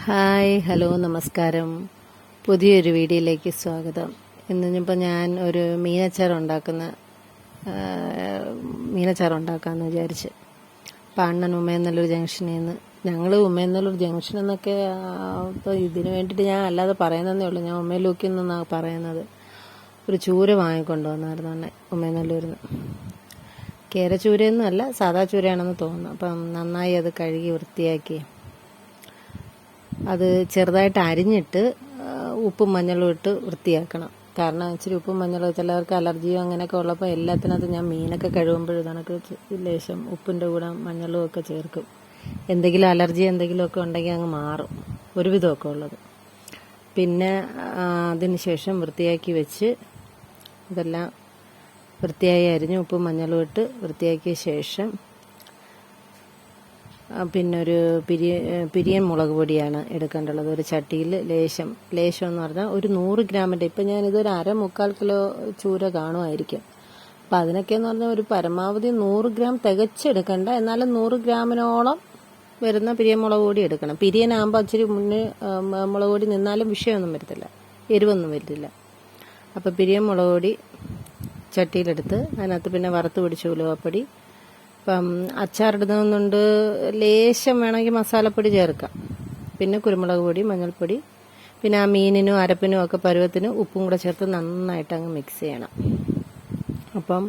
Hi hello നമസ്കാരം. പുതിയൊരു വീഡിയോയിലേക്ക് സ്വാഗതം. ഇന്നിപ്പോൾ ഞാൻ ഒരു മീനച്ചാറുണ്ടാക്കാമെന്ന് വിചാരിച്ച്. പാണ്ണൻ ഉമ്മയെന്നല്ലൊരു ജംഗ്ഷനിൽ നിന്ന് ഞങ്ങൾ ഉമ്മയെന്നല്ലൊരു ജംഗ്ഷൻ എന്നൊക്കെ ഇപ്പോൾ ഇതിന് വേണ്ടിയിട്ട് ഞാൻ അല്ലാതെ പറയുന്നതേ ഉള്ളൂ. ഞാൻ ഉമ്മയിലൂക്കിൽ നിന്നാണ് പറയുന്നത്. ഒരു ചൂര വാങ്ങിക്കൊണ്ടുവന്നായിരുന്നു തന്നെ ഉമ്മയെന്നല്ലൂരിൽ നിന്ന്. കേരച്ചൂരയൊന്നും അല്ല, സാധാ ചൂരയാണെന്ന് തോന്നുന്നു. അപ്പം നന്നായി അത് കഴുകി വൃത്തിയാക്കി അത് ചെറുതായിട്ട് അരിഞ്ഞിട്ട് ഉപ്പും മഞ്ഞളും ഇട്ട് വൃത്തിയാക്കണം. കാരണം ഇച്ചിരി ഉപ്പും മഞ്ഞളും ചിലവർക്ക് അലർജിയോ അങ്ങനെയൊക്കെ ഉള്ളപ്പോൾ എല്ലാത്തിനകത്ത് ഞാൻ മീനൊക്കെ കഴുകുമ്പോഴും കണക്ക് ലേശം ഉപ്പിൻ്റെ കൂടെ മഞ്ഞളും ഒക്കെ ചേർക്കും. എന്തെങ്കിലും അലർജി എന്തെങ്കിലുമൊക്കെ ഉണ്ടെങ്കിൽ അങ്ങ് മാറും, ഒരുവിധമൊക്കെ ഉള്ളത്. പിന്നെ അതിന് ശേഷം വൃത്തിയാക്കി വെച്ച് ഇതെല്ലാം വൃത്തിയായി അരിഞ്ഞ് ഉപ്പും മഞ്ഞളും ഇട്ട് വൃത്തിയാക്കിയ ശേഷം പിന്നെ ഒരു പിരിയൻ മുളക് പൊടിയാണ് എടുക്കേണ്ടുള്ളത്. ഒരു ചട്ടിയിൽ ലേശം എന്ന് പറഞ്ഞാൽ ഒരു 100 ഗ്രാമിൻ്റെ, ഇപ്പം ഞാനിതൊരു 1/4 കിലോ ചൂര കാണുമായിരിക്കും. അപ്പം അതിനൊക്കെയെന്ന് പറഞ്ഞാൽ ഒരു പരമാവധി 100 ഗ്രാം തികച്ചെടുക്കണ്ട, എന്നാലും 100 ഗ്രാമിനോളം വരുന്ന പിരിയൻ മുളക് പൊടി എടുക്കണം. പിരിയനാകുമ്പോൾ ഇച്ചിരി മുന്നേ മുളക് പൊടി നിന്നാലും വിഷയമൊന്നും വരത്തില്ല, എരിവൊന്നും വരില്ല. അപ്പം പിരിയൻ മുളക് പൊടി ചട്ടിയിലെടുത്ത് അതിനകത്ത് പിന്നെ വറുത്ത് പിടിച്ച ഉലുവപ്പൊടി, ഇപ്പം അച്ചാറിടുന്നുണ്ട്, ലേശം വേണമെങ്കിൽ മസാലപ്പൊടി ചേർക്കാം. പിന്നെ കുരുമുളക് പൊടി, മഞ്ഞൾപ്പൊടി, പിന്നെ ആ മീനിനും അരപ്പിനും ഒക്കെ പരുവത്തിന് ഉപ്പും കൂടെ ചേർത്ത് നന്നായിട്ട് അങ്ങ് മിക്സ് ചെയ്യണം. അപ്പം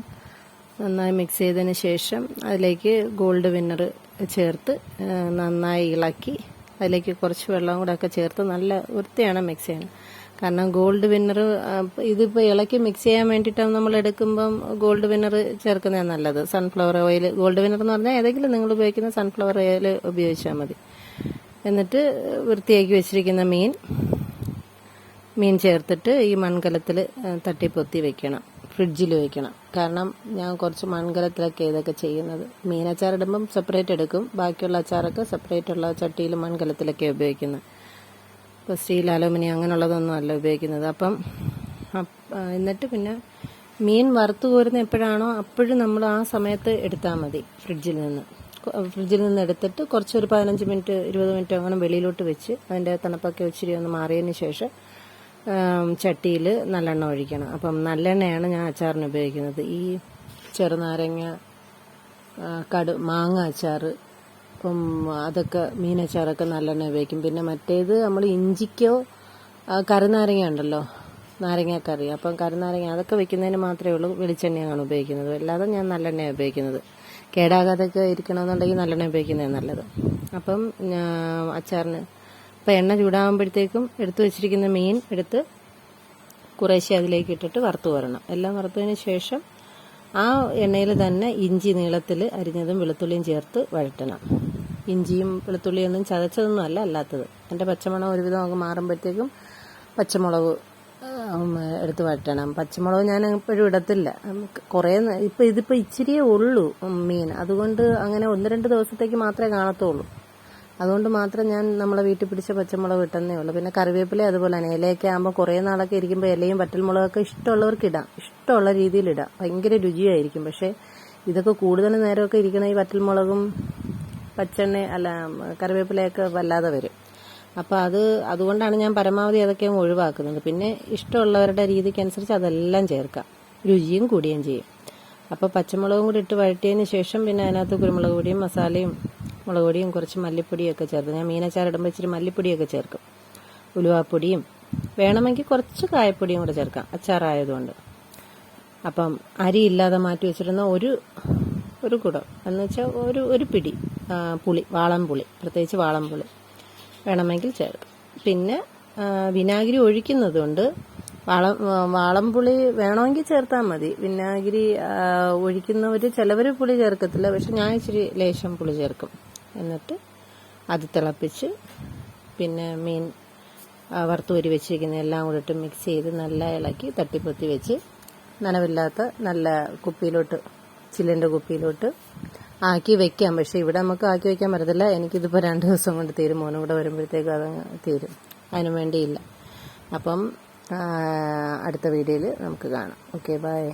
നന്നായി മിക്സ് ചെയ്തതിന് ശേഷം അതിലേക്ക് ഗോൾഡ് വിന്നർ ചേർത്ത് നന്നായി ഇളക്കി അതിലേക്ക് കുറച്ച് വെള്ളം കൂടെ ഒക്കെ ചേർത്ത് നല്ല വൃത്തിയാണ് മിക്സ് ചെയ്യണം. കാരണം ഗോൾഡ് വിന്നർ ഇതിപ്പോൾ ഇളക്കി മിക്സ് ചെയ്യാൻ വേണ്ടിയിട്ടാണ് നമ്മൾ എടുക്കുമ്പം ഗോൾഡ് വിന്നർ ചേർക്കുന്നതാണ് നല്ലത്. സൺഫ്ലവർ ഓയിൽ, ഗോൾഡ് വിന്നർ എന്ന് പറഞ്ഞാൽ ഏതെങ്കിലും നിങ്ങൾ ഉപയോഗിക്കുന്ന സൺഫ്ലവർ ഓയിൽ ഉപയോഗിച്ചാൽ മതി. എന്നിട്ട് വൃത്തിയാക്കി വെച്ചിരിക്കുന്ന മീൻ ചേർത്തിട്ട് ഈ മൺകലത്തിൽ തട്ടിപ്പൊത്തി വെക്കണം, ഫ്രിഡ്ജിൽ വെക്കണം. കാരണം ഞാൻ കുറച്ച് മൺകലത്തിലൊക്കെ ഇതൊക്കെ ചെയ്യുന്നത്. മീനച്ചാറിടുമ്പം സെപ്പറേറ്റ് എടുക്കും, ബാക്കിയുള്ള അച്ചാറൊക്കെ സെപ്പറേറ്റ് ഉള്ള ചട്ടിയിൽ മൺകലത്തിലൊക്കെ ഉപയോഗിക്കുന്നത്. ഇപ്പോൾ സ്റ്റീൽ, അലുമിനിയം അങ്ങനെയുള്ളതൊന്നും അല്ല ഉപയോഗിക്കുന്നത്. അപ്പം എന്നിട്ട് പിന്നെ മീൻ വറുത്ത് കോരുന്ന എപ്പോഴാണോ അപ്പോഴും നമ്മൾ ആ സമയത്ത് എടുത്താൽ മതി. ഫ്രിഡ്ജിൽ നിന്ന് എടുത്തിട്ട് കുറച്ചൊരു 15 മിനിറ്റ് 20 മിനിറ്റ് അങ്ങനെ വെളിയിലോട്ട് വെച്ച് അതിൻ്റെ തണുപ്പൊക്കെ ഇച്ചിരി ഒന്ന് മാറിയതിന് ശേഷം ചട്ടിയിൽ നല്ലെണ്ണ ഒഴിക്കണം. അപ്പം നല്ലെണ്ണയാണ് ഞാൻ അച്ചാറിന് ഉപയോഗിക്കുന്നത്. ഈ ചെറുനാരങ്ങ, മാങ്ങ അച്ചാർ, അപ്പം അതൊക്കെ മീനച്ചാറൊക്കെ നല്ലെണ്ണ ഉപയോഗിക്കും. പിന്നെ മറ്റേത് നമ്മൾ ഇഞ്ചിക്കോ കരുനാരങ്ങ ഉണ്ടല്ലോ, നാരങ്ങക്കറി, അപ്പം കരുനാരങ്ങ അതൊക്കെ വെക്കുന്നതിന് മാത്രമേ ഉള്ളൂ വെളിച്ചെണ്ണയാണ് ഉപയോഗിക്കുന്നത്. അല്ലാതെ ഞാൻ നല്ലെണ്ണയാണ് ഉപയോഗിക്കുന്നത്. കേടാകാതൊക്കെ ഇരിക്കണമെന്നുണ്ടെങ്കിൽ നല്ലെണ്ണ ഉപയോഗിക്കുന്നതാണ് നല്ലത്. അപ്പം അച്ചാറിന് ഇപ്പം എണ്ണ ചൂടാകുമ്പോഴത്തേക്കും എടുത്തു വെച്ചിരിക്കുന്ന മീൻ എടുത്ത് കുറേശ്ശെ അതിലേക്ക് ഇട്ടിട്ട് വറുത്ത് വരണം. എല്ലാം വറുത്തതിന് ശേഷം ആ എണ്ണയിൽ തന്നെ ഇഞ്ചി നീളത്തിൽ അരിഞ്ഞതും വെളുത്തുള്ളിയും ചേർത്ത് വഴറ്റണം. ഇഞ്ചിയും വെളുത്തുള്ളിയൊന്നും ചതച്ചതൊന്നും അല്ലാത്തത്. എൻ്റെ പച്ചമുളക് ഒരുവിധം ഒക്കെ മാറുമ്പോഴത്തേക്കും പച്ചമുളക് എടുത്ത് വഴറ്റണം. പച്ചമുളക് ഞാൻ എപ്പോഴും ഇടത്തില്ല, കുറേ ഇതിപ്പോൾ ഇച്ചിരിയേ ഉള്ളൂ മീൻ, അതുകൊണ്ട് അങ്ങനെ 1-2 ദിവസത്തേക്ക് മാത്രമേ കാണത്തുള്ളൂ. അതുകൊണ്ട് മാത്രം ഞാൻ നമ്മളെ വീട്ടിൽ പിടിച്ച പച്ചമുളക് ഇട്ടെന്നേ ഉള്ളൂ. പിന്നെ കറിവേപ്പില അതുപോലെ തന്നെ. ഇലയൊക്കെ ആകുമ്പോൾ കുറേ നാളൊക്കെ ഇരിക്കുമ്പോൾ ഇലയും വറ്റൽമുളകൊക്കെ ഇഷ്ടമുള്ളവർക്ക് ഇടാം, ഇഷ്ടമുള്ള രീതിയിൽ ഇടാം, ഭയങ്കര രുചിയായിരിക്കും. പക്ഷേ ഇതൊക്കെ കൂടുതൽ നേരമൊക്കെ ഇരിക്കണ ഈ വറ്റൽമുളകും കറിവേപ്പിലയൊക്കെ വല്ലാതെ വരും. അപ്പോൾ അതുകൊണ്ടാണ് ഞാൻ പരമാവധി അതൊക്കെ ഒഴിവാക്കുന്നത്. പിന്നെ ഇഷ്ടമുള്ളവരുടെ രീതിക്കനുസരിച്ച് അതെല്ലാം ചേർക്കാം, രുചിയും കൂടുകയും ചെയ്യും. അപ്പോൾ പച്ചമുളകും കൂടി ഇട്ട് വഴറ്റിയതിന് ശേഷം പിന്നെ അതിനകത്ത് കുരുമുളക് പൊടിയും മസാലയും മുളക് പൊടിയും കുറച്ച് മല്ലിപ്പൊടിയൊക്കെ ചേർത്ത്, ഞാൻ മീനച്ചാറിടുമ്പോൾ ഇച്ചിരി മല്ലിപ്പൊടിയൊക്കെ ചേർക്കും, ഉലുവാപ്പൊടിയും വേണമെങ്കിൽ കുറച്ച് കായപ്പൊടിയും കൂടെ ചേർക്കാം അച്ചാറായതുകൊണ്ട്. അപ്പം അരി ഇല്ലാതെ മാറ്റി വെച്ചിരുന്ന ഒരു കുടം എന്ന് വെച്ചാൽ ഒരു പിടി പുളി, വാളംപുളി, പ്രത്യേകിച്ച് വാളംപുളി വേണമെങ്കിൽ ചേർക്കാം. പിന്നെ വിനാഗിരി ഒഴിക്കുന്നതുകൊണ്ട് വാളംപുളി വേണമെങ്കിൽ ചേർത്താൽ മതി. വിനാഗിരി ഒഴിക്കുന്നവർ ചിലവർ പുളി ചേർക്കത്തില്ല, പക്ഷെ ഞാൻ ഇച്ചിരി ലേശം പുളി ചേർക്കും. എന്നിട്ട് അത് തിളപ്പിച്ച് പിന്നെ മീൻ വറുത്തൂരി വെച്ചിരിക്കുന്ന എല്ലാം കൂടെ ഇട്ട് മിക്സ് ചെയ്ത് നല്ല ഇളക്കി തട്ടിപ്പൊത്തി വെച്ച് നനവില്ലാത്ത നല്ല കുപ്പിയിലോട്ട്, ചില്ലിൻ്റെ കുപ്പിയിലോട്ട് ആക്കി വെക്കാം. പക്ഷേ ഇവിടെ നമുക്ക് ആക്കി വെക്കാൻ പറ്റത്തില്ല. എനിക്കിതിപ്പോൾ 2 ദിവസം കൊണ്ട് തീരും, മോനും കൂടെ വരുമ്പോഴത്തേക്കും അതങ്ങ് തീരും, അതിനു വേണ്ടിയില്ല. അപ്പം അടുത്ത വീഡിയോയിൽ നമുക്ക് കാണാം. Okay, by.